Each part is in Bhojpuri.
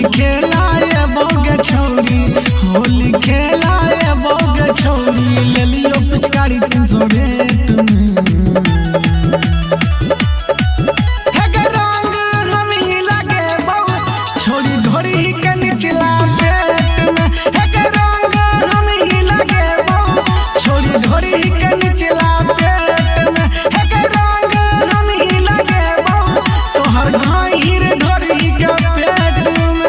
होली खेलाए बोगे छौरी, होली खेलाए बोगे छौरी, ले लियो पिचकारी 300 रेट में। छोड़ी ढोरी के निचला पेट में, एक रंग हम ही लगे वो। छोड़ी ढोरी के निचला पेट में, एक रंग हम ही लगे वो। तोहर घाहिर ढोरी के पेट में।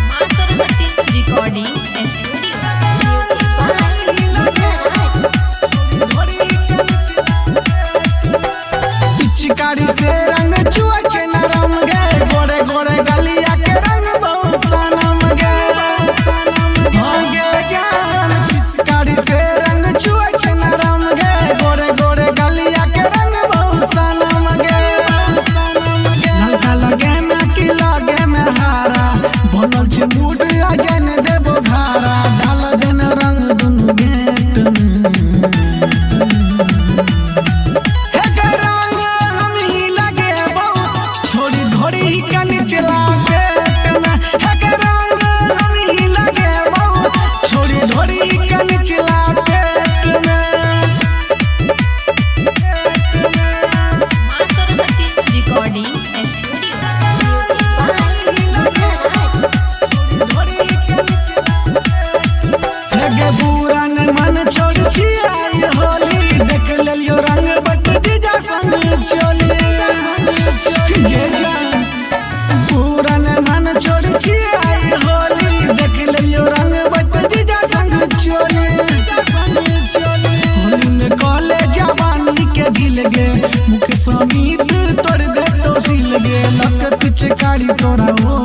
मां सरस्वती रिकॉर्डिंग पिचकारी से रंग चुए नरम गे, गोरे गोरे गलिया के रंग बहुत सनम गे। भागे जान पिचकारी से रंग चुए नरम गे, गोरे गोरे गलिया के रंग बहुत सनम गे। ललका लगे में की लगे में हारा, बनल छे मूड अजन देबो घारा। डाल देन रंग दुनु गेट में। ढोरी के निचला पेट में, एक रंग हम ही लगे वो। छोड़ी ढोरी के निचला पेट में। मां सरस्वती रिकॉर्डिंग बुरा न मन छोड़ छियाई होली, देख लियो रंग बट जीजा संग चोली। ये जान पूरा न मन छोड़ छियाई होली, देख लियो रंग बट जीजा संग चोली। होली में कॉले जवानी के ढिल गे, मुख समीत तोड़ दे तो सिल गे। लक पिचकारी तोरा हो